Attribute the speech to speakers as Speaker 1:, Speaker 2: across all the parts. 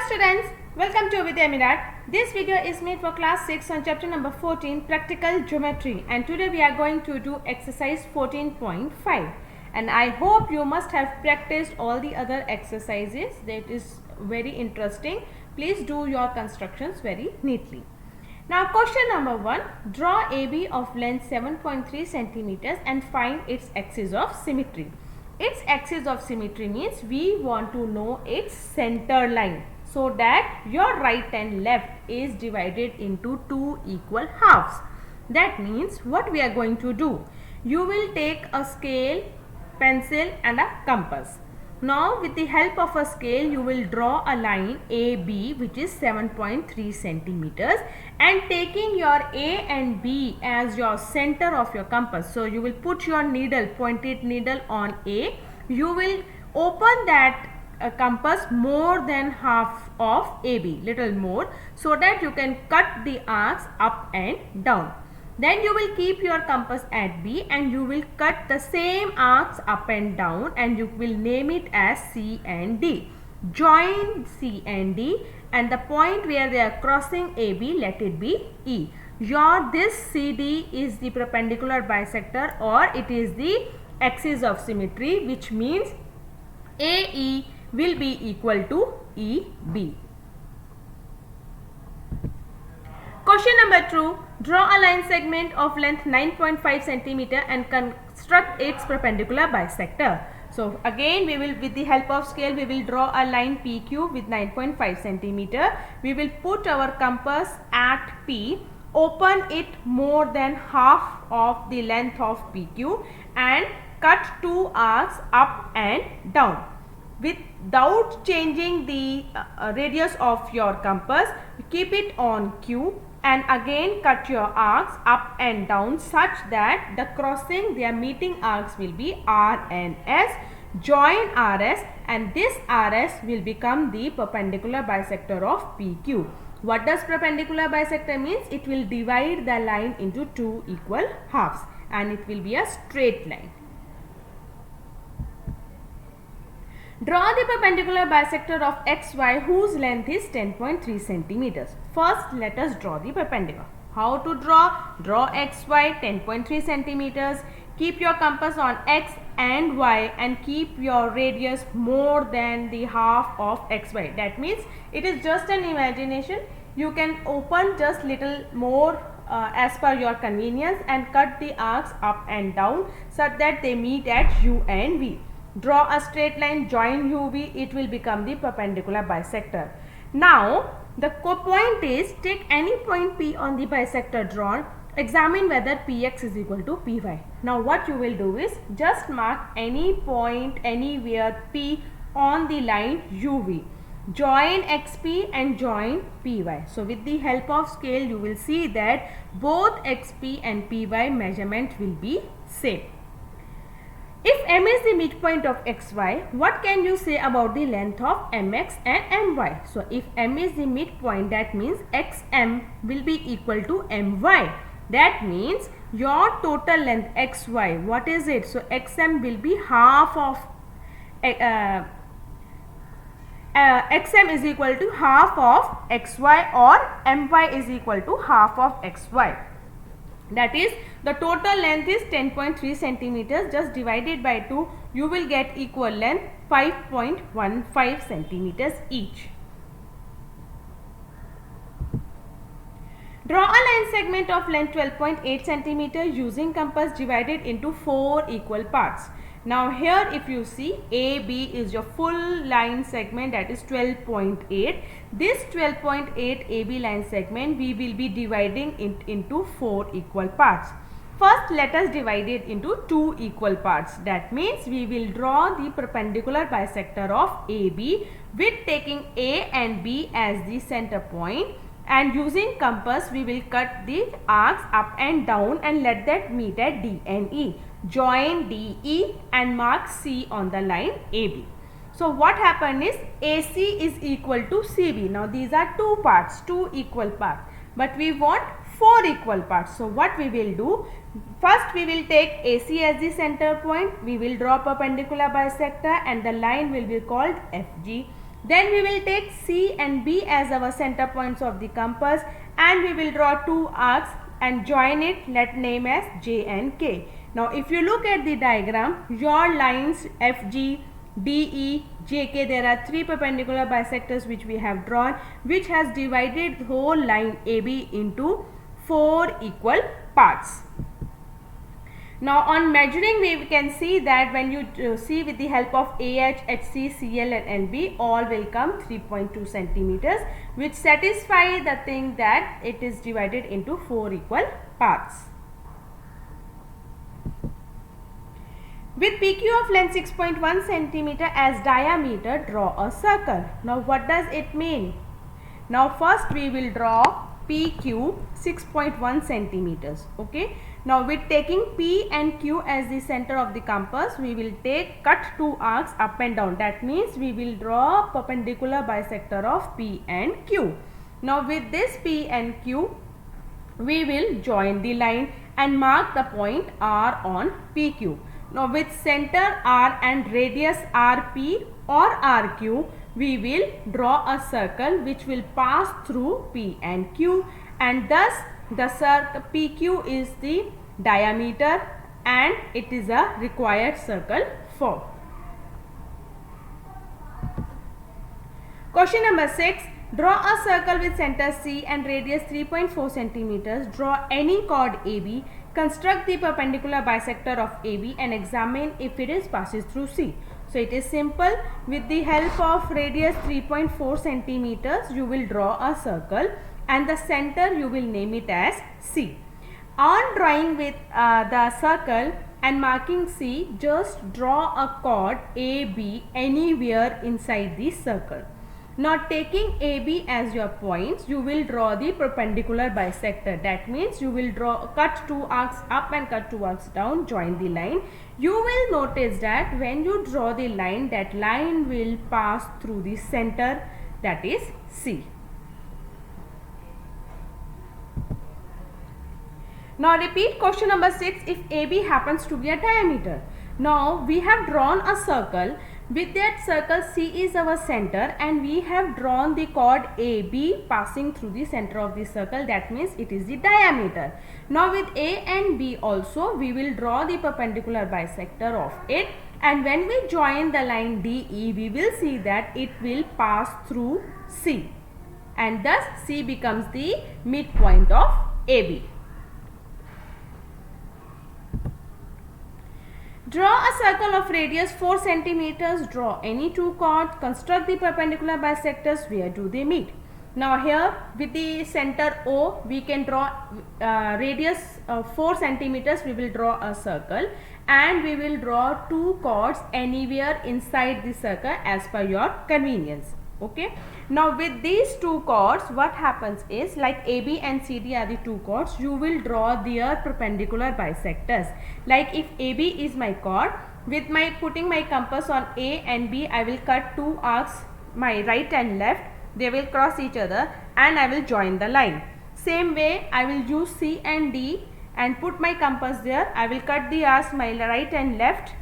Speaker 1: students, welcome to Vidya Myriad. This video is made for class 6 on chapter number 14, practical geometry, and today we are going to do exercise 14.5, and I hope you must have practiced all the other exercises. That is very interesting. Please do your constructions very neatly. Now question number 1, draw AB of length 7.3 centimeters and find its axis of symmetry. Its axis of symmetry means we want to know its center line, so that your right and left is divided into two equal halves. That means what we are going to do, you will take a scale, pencil and a compass. Now with the help of a scale you will draw a line AB which is 7.3 centimeters, and taking your A and B as your center of your compass. So you will put your needle, pointed needle on A. You will open that compass more than half of AB, little more, so that you can cut the arcs up and down. Then you will keep your compass at B and you will cut the same arcs up and down, and you will name it as C and D. Join C and D, and the point where they are crossing AB, let it be E. This CD is the perpendicular bisector, or it is the axis of symmetry, which means AE will be equal to EB. Question number 2. Draw a line segment of length 9.5 cm and construct its perpendicular bisector. So again we will, with the help of scale, we will draw a line PQ with 9.5 cm. We will put our compass at P, open it more than half of the length of PQ and cut two arcs up and down. Without changing the radius of your compass, keep it on Q and again cut your arcs up and down such that the crossing, their meeting arcs will be R and S. Join RS, and this RS will become the perpendicular bisector of PQ. What does perpendicular bisector means? It will divide the line into two equal halves and it will be a straight line. Draw the perpendicular bisector of XY whose length is 10.3 centimeters. First, let us draw the perpendicular. How to draw? Draw XY 10.3 centimeters. Keep your compass on X and Y and keep your radius more than the half of XY. That means it is just an imagination. You can open just little more as per your convenience and cut the arcs up and down such that they meet at U and V. Draw a straight line, join UV, it will become the perpendicular bisector. Now, the point is, take any point P on the bisector drawn, examine whether PX is equal to PY. Now, what you will do is, just mark any point anywhere P on the line UV. Join XP and join PY. So, with the help of scale, you will see that both XP and PY measurement will be same. If M is the midpoint of XY, what can you say about the length of MX and MY? So, if M is the midpoint, that means XM will be equal to MY. That means your total length XY, what is it? So, XM will be half of XM is equal to half of XY, or MY is equal to half of XY. That is, the total length is 10.3 centimeters. Just divided by 2, you will get equal length 5.15 centimeters each. Draw a line segment of length 12.8 centimeters using compass divided into 4 equal parts. Now here if you see, AB is your full line segment, that is 12.8. This 12.8 AB line segment we will be dividing it into 4 equal parts. First, let us divide it into 2 equal parts. That means we will draw the perpendicular bisector of AB with taking A and B as the center point, and using compass we will cut the arcs up and down and let that meet at D and E. Join DE and mark C on the line AB. So what happened is, AC is equal to CB. Now these are 2 parts, 2 equal parts, but we want 4 equal parts. So what we will do, first we will take AC as the center point, we will draw perpendicular bisector and the line will be called FG. Then we will take C and B as our center points of the compass, and we will draw two arcs and join it, let name as J and K. Now if you look at the diagram, your lines FG, DE, JK, there are three perpendicular bisectors which we have drawn, which has divided the whole line AB into four equal parts. Now on measuring, we can see that when you see with the help of AH, HC, CL and LB, all will come 3.2 centimeters, which satisfy the thing that it is divided into four equal parts. With PQ of length 6.1 centimeter as diameter, draw a circle. Now what does it mean? Now first we will draw PQ 6.1 centimeters. Okay. Now with taking P and Q as the center of the compass, we will cut two arcs up and down. That means we will draw perpendicular bisector of P and Q. Now with this P and Q, we will join the line and mark the point R on PQ. Now with center R and radius RP or RQ, we will draw a circle which will pass through P and Q, and thus the circle PQ is the diameter and it is a required circle form. Question number 6. Draw a circle with center C and radius 3.4 centimeters. Draw any chord AB. Construct the perpendicular bisector of AB and examine if it passes through C. So it is simple. With the help of radius 3.4 centimeters, you will draw a circle and the center you will name it as C. On drawing with the circle and marking C, just draw a chord AB anywhere inside the circle. Now taking AB as your points, you will draw the perpendicular bisector. That means you will cut two arcs up and cut two arcs down, join the line. You will notice that when you draw the line, that line will pass through the center, that is C. Now repeat question number 6 if AB happens to be a diameter. Now we have drawn a circle. With that circle, C is our center and we have drawn the chord AB passing through the center of the circle. That means it is the diameter. Now with A and B also, we will draw the perpendicular bisector of it, and when we join the line DE, we will see that it will pass through C, and thus C becomes the midpoint of AB. Draw a circle of radius 4 centimeters. Draw any two chords. Construct the perpendicular bisectors. Where do they meet? Now here with the center O, we can draw radius 4 centimeters. We will draw a circle and we will draw two chords anywhere inside the circle as per your convenience. Okay. Now with these two chords, what happens is, like AB and CD are the two chords, you will draw their perpendicular bisectors. Like if AB is my chord, with my putting my compass on A and B, I will cut two arcs, my right and left, they will cross each other and I will join the line. Same way I will use C and D and put my compass there, I will cut the arcs, my right and left,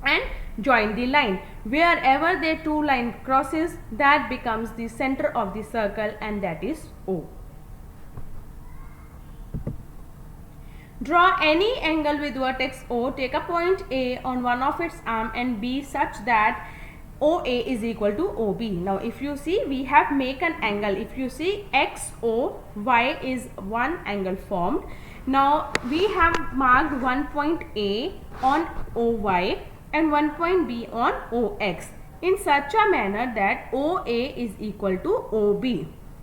Speaker 1: and join the line. Wherever the two line crosses, that becomes the center of the circle, and that is O. Draw any angle with vertex O. Take a point A on one of its arm and B such that OA is equal to OB. Now if you see, we have make an angle. If you see XOY is one angle formed. Now we have marked one point A on OY and one point B on OX in such a manner that OA is equal to OB.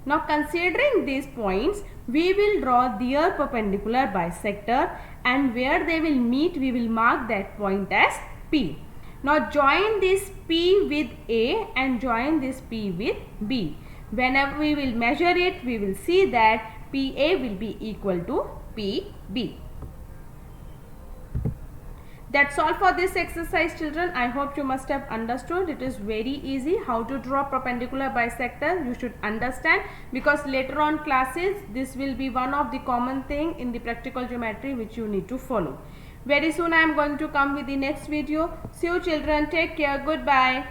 Speaker 1: Now considering these points, we will draw their perpendicular bisector, and where they will meet, we will mark that point as P. Now join this P with A and join this P with B. Whenever we will measure it, we will see that PA will be equal to PB. That's all for this exercise, children. I hope you must have understood. It is very easy how to draw perpendicular bisector. You should understand, because later on classes this will be one of the common thing in the practical geometry which you need to follow. Very soon I am going to come with the next video. See you, children. Take care. Goodbye.